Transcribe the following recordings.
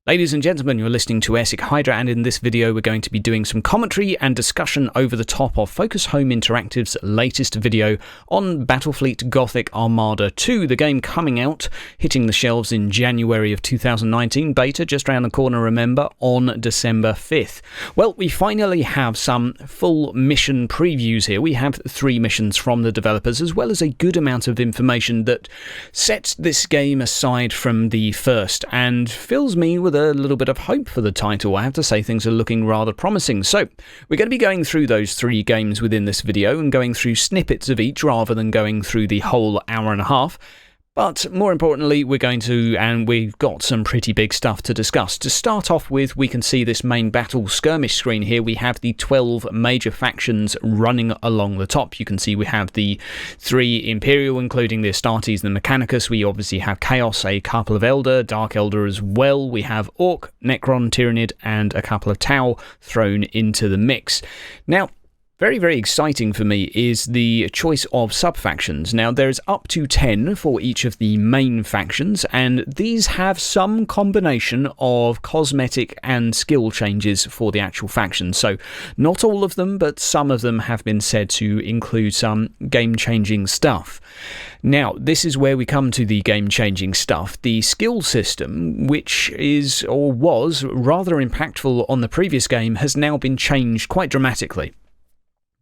Ladies and gentlemen, you're listening to Airsickhydra, and in this video we're going to be doing some commentary and discussion over the top of Focus Home Interactive's latest video on Battlefleet Gothic Armada 2, the game coming out, hitting the shelves in January of 2019, beta just around the corner, remember, on December 5th. Well, we finally have some full mission previews here. We have 3 missions from the developers, as well as a good amount of information that sets this game aside from the first, and fills me with a little bit of hope for the title. I have to say things are looking rather promising. So we're going to be going through those 3 games within this video and going through snippets of each rather than going through the whole hour and a half. But more importantly, we're going to, and we've got some pretty big stuff to discuss. To start off with, we can see this main battle skirmish screen here. We have the 12 major factions running along the top. You can see we have the 3 Imperial, including the Astartes and the Mechanicus. We obviously have Chaos, a couple of Elder, Dark Elder as well. We have Orc, Necron, Tyranid, and a couple of Tau thrown into the mix. Now, very, very exciting for me is the choice of sub-factions. Now, there's up to 10 for each of the main factions, and these have some combination of cosmetic and skill changes for the actual factions. So, not all of them, but some of them have been said to include some game-changing stuff. Now, this is where we come to the game-changing stuff. The skill system, which is, or was, rather impactful on the previous game, has now been changed quite dramatically.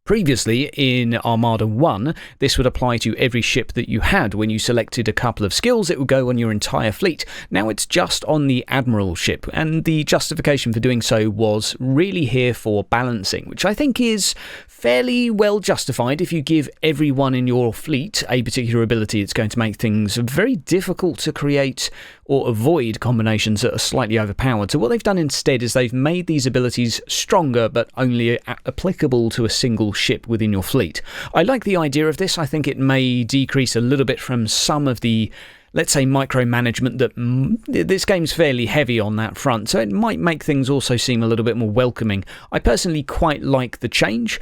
Previously, in Armada 1, this would apply to every ship that you had. When you selected a couple of skills, it would go on your entire fleet. Now it's just on the Admiral ship, and the justification for doing so was really here for balancing, which I think is fairly well justified. If you give everyone in your fleet a particular ability, it's going to make things very difficult to create or avoid combinations that are slightly overpowered. So what they've done instead is they've made these abilities stronger, but only applicable to a single ship within your fleet. I like the idea of this. I think it may decrease a little bit from some of the, let's say, micromanagement that this game's fairly heavy on that front, so it might make things also seem a little bit more welcoming. I personally quite like the change.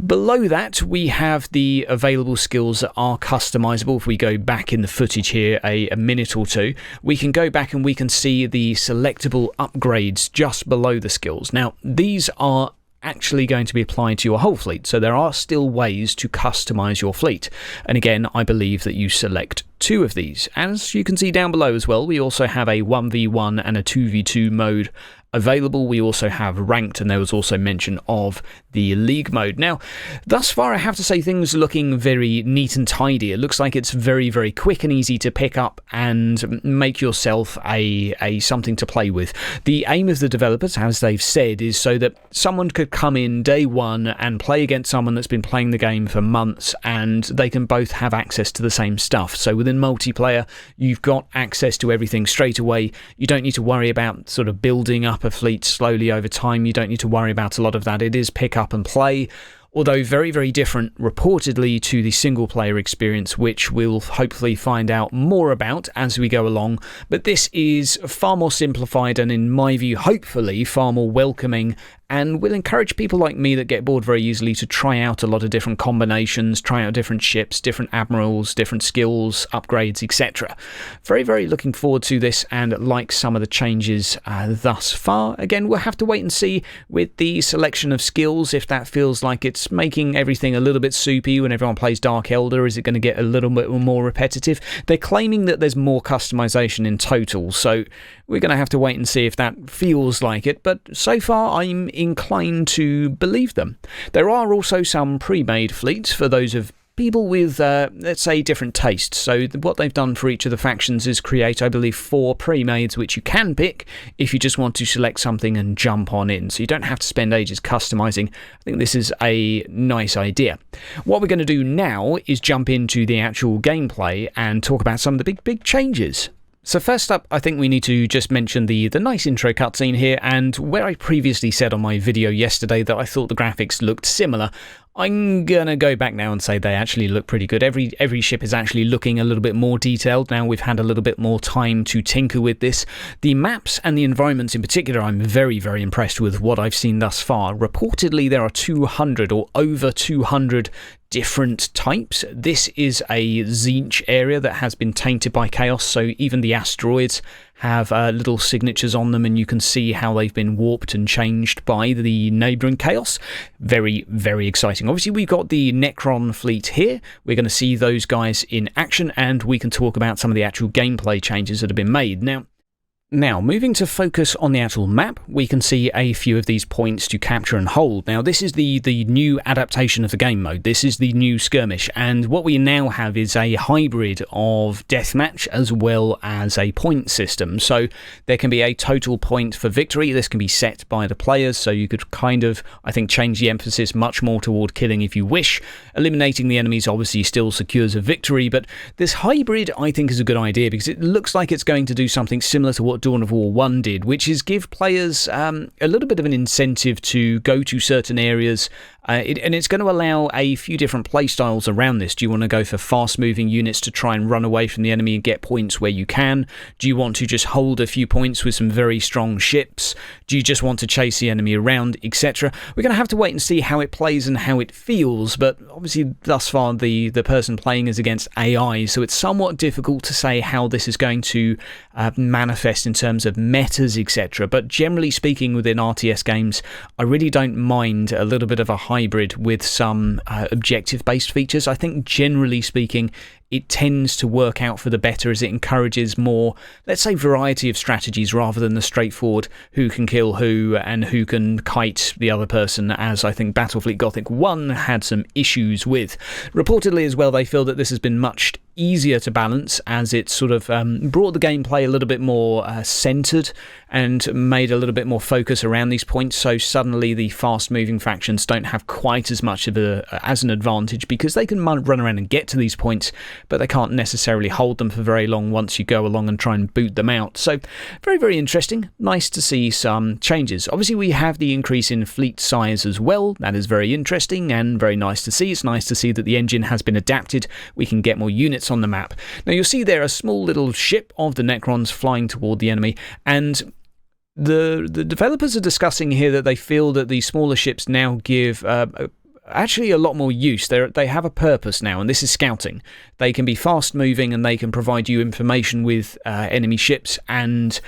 Below that, we have the available skills that are customizable. If we go back in the footage here a minute or two, we can go back and we can see the selectable upgrades just below the skills. Now, these are actually going to be applied to your whole fleet, so there are still ways to customize your fleet. And again, I believe that you select 2 of these. As you can see down below as well, we also have a 1v1 and a 2v2 mode available. We also have ranked, and there was also mention of the league mode. Now, thus far, I have to say things are looking very neat and tidy. It looks like it's very, very quick and easy to pick up and make yourself a something to play with. The aim of the developers, as they've said, is so that someone could come in day one and play against someone that's been playing the game for months, and they can both have access to the same stuff. So within multiplayer, you've got access to everything straight away. You don't need to worry about sort of building up a fleet slowly over time. You don't need to worry about a lot of that. It is pick up and play, although very, very different reportedly to the single player experience, which we'll hopefully find out more about as we go along. But this is far more simplified and, in my view, hopefully far more welcoming, and will encourage people like me that get bored very easily to try out a lot of different combinations, try out different ships, different admirals, different skills, upgrades, etc. Very, very looking forward to this, and like some of the changes thus far. Again, we'll have to wait and see with the selection of skills if that feels like it's making everything a little bit soupy when everyone plays Dark Elder. Is it going to get a little bit more repetitive? They're claiming that there's more customization in total, so we're going to have to wait and see if that feels like it, but so far I'm inclined to believe them. There are also some pre-made fleets for those of people with, let's say, different tastes. So what they've done for each of the factions is create, I believe, 4 pre-mades, which you can pick if you just want to select something and jump on in. So you don't have to spend ages customizing. I think this is a nice idea. What we're going to do now is jump into the actual gameplay and talk about some of the big changes. So first up, I think we need to just mention the nice intro cutscene here, and where I previously said on my video yesterday that I thought the graphics looked similar, I'm going to go back now and say they actually look pretty good. Every ship is actually looking a little bit more detailed now. We've had a little bit more time to tinker with this. The maps and the environments in particular, I'm very, very impressed with what I've seen thus far. Reportedly, there are 200 or over 200 different types. This is a Tzeentch area that has been tainted by chaos, so even the asteroids have little signatures on them, and you can see how they've been warped and changed by the neighbouring chaos. Very, very exciting. Obviously, we've got the Necron fleet here. We're going to see those guys in action, and we can talk about some of the actual gameplay changes that have been made. Now, moving to focus on the actual map, we can see a few of these points to capture and hold. Now, this is the new adaptation of the game mode. This is the new skirmish, and what we now have is a hybrid of deathmatch as well as a point system. So there can be a total point for victory. This can be set by the players, so you could kind of, I think, change the emphasis much more toward killing if you wish. Eliminating the enemies obviously still secures a victory, but this hybrid, I think, is a good idea because it looks like it's going to do something similar to what Dawn of War 1 did, which is give players a little bit of an incentive to go to certain areas, and it's going to allow a few different playstyles around this. Do you want to go for fast-moving units to try and run away from the enemy and get points where you can? Do you want to just hold a few points with some very strong ships? Do you just want to chase the enemy around, etc.? We're going to have to wait and see how it plays and how it feels, but obviously thus far the person playing is against AI, so it's somewhat difficult to say how this is going to manifest in terms of metas, etc. But generally speaking, within RTS games, I really don't mind a little bit of a hybrid with some objective-based features. I think generally speaking, it tends to work out for the better as it encourages more, let's say, variety of strategies rather than the straightforward who can kill who and who can kite the other person, as I think Battlefleet Gothic 1 had some issues with. Reportedly as well, they feel that this has been much easier to balance as it sort of brought the gameplay a little bit more centred and made a little bit more focus around these points, so suddenly the fast-moving factions don't have quite as much of as an advantage because they can run around and get to these points, but they can't necessarily hold them for very long once you go along and try and boot them out. So very, very interesting. Nice to see some changes. Obviously, we have the increase in fleet size as well. That is very interesting and very nice to see. It's nice to see that the engine has been adapted. We can get more units on the map. Now, you'll see there a small little ship of the Necrons flying toward the enemy, and the developers are discussing here that they feel that the smaller ships now give actually a lot more use. They have a purpose now, and this is scouting. They can be fast moving and they can provide you information with enemy ships and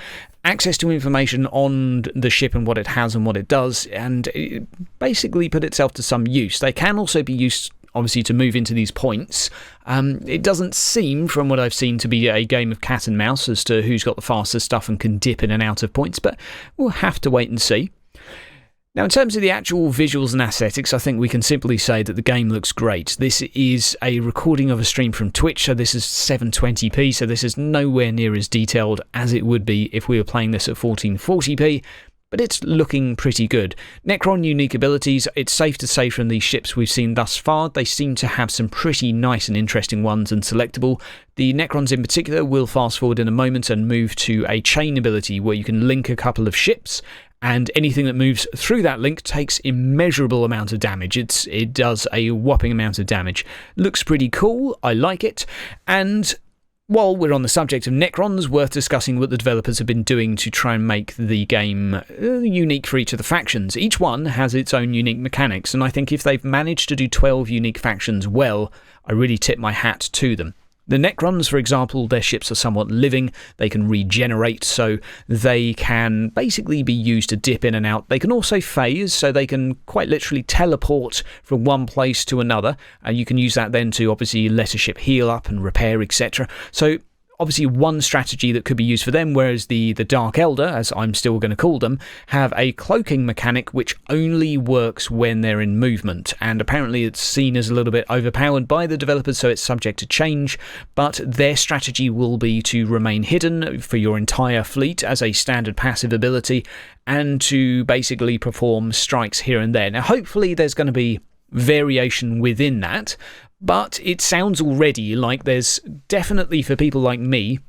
access to information on the ship and what it has and what it does, and it basically put itself to some use. They can also be used, obviously, to move into these points. It doesn't seem, from what I've seen, to be a game of cat and mouse as to who's got the fastest stuff and can dip in and out of points, but we'll have to wait and see. Now, in terms of the actual visuals and aesthetics, I think we can simply say that the game looks great. This is a recording of a stream from Twitch, so this is 720p, so this is nowhere near as detailed as it would be if we were playing this at 1440p, but it's looking pretty good. Necron unique abilities, it's safe to say from these ships we've seen thus far, they seem to have some pretty nice and interesting ones and selectable. The Necrons in particular will fast forward in a moment and move to a chain ability where you can link a couple of ships, and anything that moves through that link takes immeasurable amount of damage. It does a whopping amount of damage. Looks pretty cool, I like it, and while we're on the subject of Necrons, worth discussing what the developers have been doing to try and make the game unique for each of the factions. Each one has its own unique mechanics, and I think if they've managed to do 12 unique factions well, I really tip my hat to them. The Necrons, for example, their ships are somewhat living. They can regenerate, so they can basically be used to dip in and out. They can also phase, so they can quite literally teleport from one place to another, and you can use that then to obviously let a ship heal up and repair, etc. So obviously one strategy that could be used for them, whereas the Dark Elder, as I'm still going to call them, have a cloaking mechanic which only works when they're in movement, and apparently it's seen as a little bit overpowered by the developers, so it's subject to change, but their strategy will be to remain hidden for your entire fleet as a standard passive ability, and to basically perform strikes here and there. Now hopefully there's going to be variation within that, but it sounds already like there's definitely, for people like me,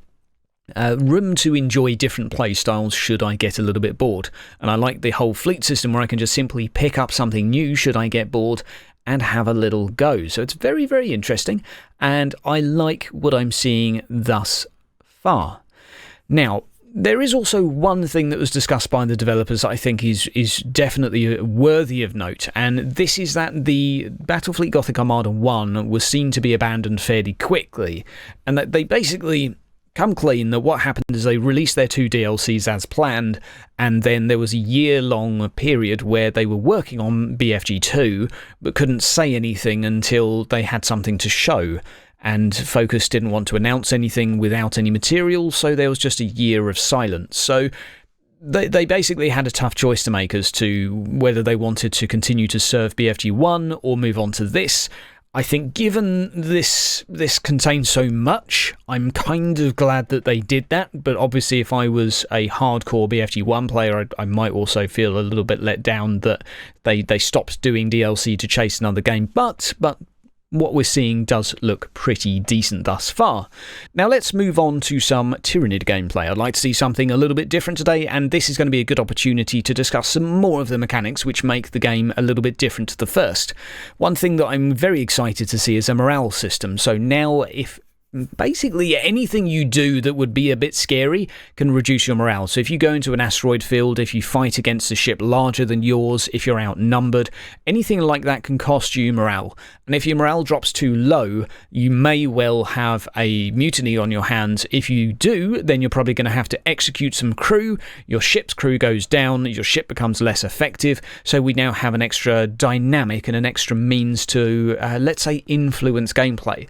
room to enjoy different play styles should I get a little bit bored. And I like the whole fleet system where I can just simply pick up something new should I get bored and have a little go. So it's very, very interesting, and I like what I'm seeing thus far. Now, there is also one thing that was discussed by the developers that I think is definitely worthy of note, and this is that the Battlefleet Gothic Armada 1 was seen to be abandoned fairly quickly, and that they basically come clean that what happened is they released their 2 DLCs as planned, and then there was a year-long period where they were working on BFG2 but couldn't say anything until they had something to show. And Focus didn't want to announce anything without any material, so there was just a year of silence. So they basically had a tough choice to make as to whether they wanted to continue to serve BFG1 or move on to this. I think given this contains so much, I'm kind of glad that they did that, but obviously if I was a hardcore BFG1 player, I might also feel a little bit let down that they stopped doing DLC to chase another game, but what we're seeing does look pretty decent thus far. Now let's move on to some Tyranid gameplay. I'd like to see something a little bit different today, and this is going to be a good opportunity to discuss some more of the mechanics which make the game a little bit different to the first. One thing that I'm very excited to see is a morale system. So now if basically anything you do that would be a bit scary can reduce your morale. So if you go into an asteroid field, if you fight against a ship larger than yours, if you're outnumbered, anything like that can cost you morale. And if your morale drops too low, you may well have a mutiny on your hands. If you do, then you're probably going to have to execute some crew, your ship's crew goes down, your ship becomes less effective, so we now have an extra dynamic and an extra means to, let's say, influence gameplay.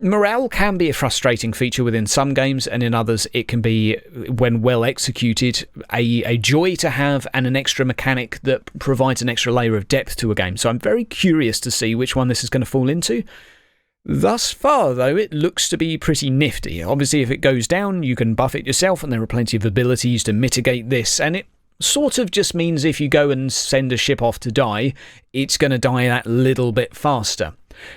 Morale can be a frustrating feature within some games, and in others it can be, when well executed, a joy to have and an extra mechanic that provides an extra layer of depth to a game. So I'm very curious to see which one this is going to fall into. Thus far, though, it looks to be pretty nifty. Obviously, if it goes down, you can buff it yourself, and there are plenty of abilities to mitigate this, and it sort of just means if you go and send a ship off to die, it's going to die that little bit faster.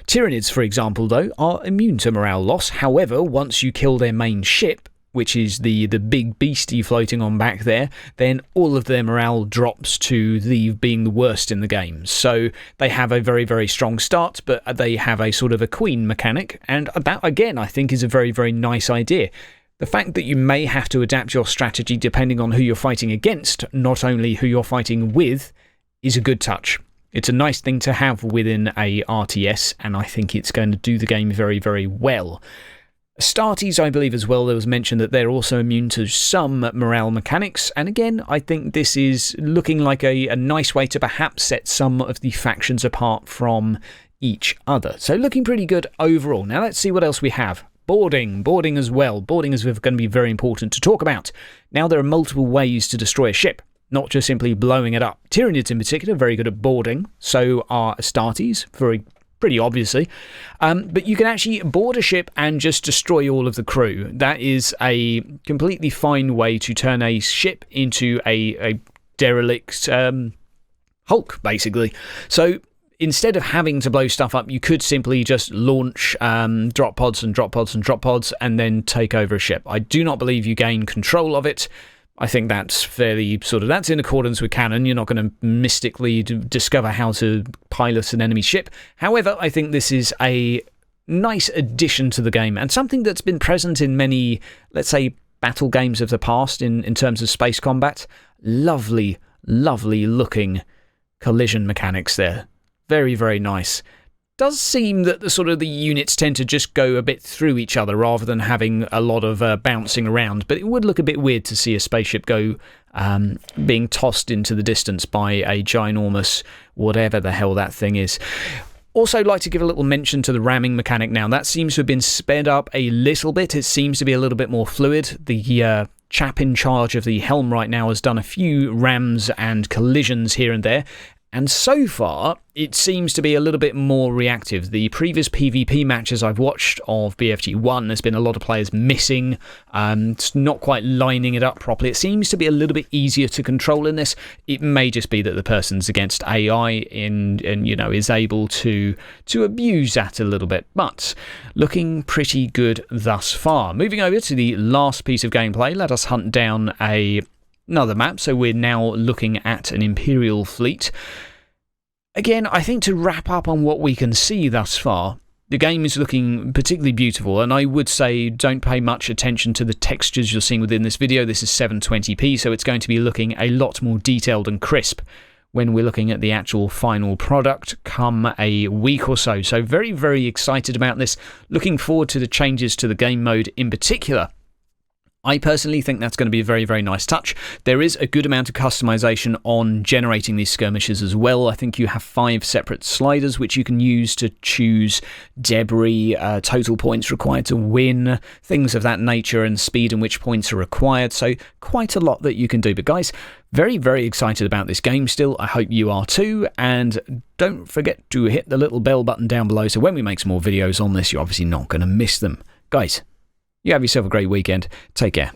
Tyranids, for example, though, are immune to morale loss. However, once you kill their main ship, which is the big beastie floating on back there, then all of their morale drops to being the worst in the game. So they have a very, very strong start, but they have a sort of a queen mechanic, and that, again, I think is a very, very nice idea. The fact that you may have to adapt your strategy depending on who you're fighting against, not only who you're fighting with, is a good touch. It's a nice thing to have within a RTS, and I think it's going to do the game very, very well. Astartes, I believe as well, there was mention that they're also immune to some morale mechanics, and again, I think this is looking like a nice way to perhaps set some of the factions apart from each other. So looking pretty good overall. Now let's see what else we have. Boarding as well. Boarding is going to be very important to talk about. Now there are multiple ways to destroy a ship, not just simply blowing it up. Tyranids in particular are very good at boarding, so are Astartes, pretty obviously. But you can actually board a ship and just destroy all of the crew. That is a completely fine way to turn a ship into a derelict hulk, basically. So instead of having to blow stuff up, you could simply just launch drop pods and then take over a ship. I do not believe you gain control of it. I think that's fairly that's in accordance with canon. You're not going to mystically discover how to pilot an enemy ship. However, I think this is a nice addition to the game and something that's been present in many, let's say, battle games of the past in terms of space combat. Lovely, lovely looking collision mechanics there. Very, very nice. Does seem that the units tend to just go a bit through each other rather than having a lot of bouncing around, but it would look a bit weird to see a spaceship go being tossed into the distance by a ginormous whatever the hell that thing is. Also like to give a little mention to the ramming mechanic now. That seems to have been sped up a little bit. It seems to be a little bit more fluid. The chap in charge of the helm right now has done a few rams and collisions here and there, and so far, it seems to be a little bit more reactive. The previous PvP matches I've watched of BFG1, there's been a lot of players missing, not quite lining it up properly. It seems to be a little bit easier to control in this. It may just be that the person's against AI and is able to abuse that a little bit, but looking pretty good thus far. Moving over to the last piece of gameplay, let us hunt down another map. So we're now looking at an Imperial fleet. Again, I think to wrap up on what we can see thus far, the game is looking particularly beautiful, and I would say don't pay much attention to the textures you're seeing within this video. This is 720p, so it's going to be looking a lot more detailed and crisp when we're looking at the actual final product come a week or so. So very, very excited about this. Looking forward to the changes to the game mode in particular. I personally think that's going to be a very, very nice touch. There is a good amount of customization on generating these skirmishes as well. I think you have 5 separate sliders which you can use to choose debris, total points required to win, things of that nature, and speed in which points are required. So quite a lot that you can do. But guys, very, very excited about this game still. I hope you are too. And don't forget to hit the little bell button down below so when we make some more videos on this, you're obviously not going to miss them. Guys, you have yourself a great weekend. Take care.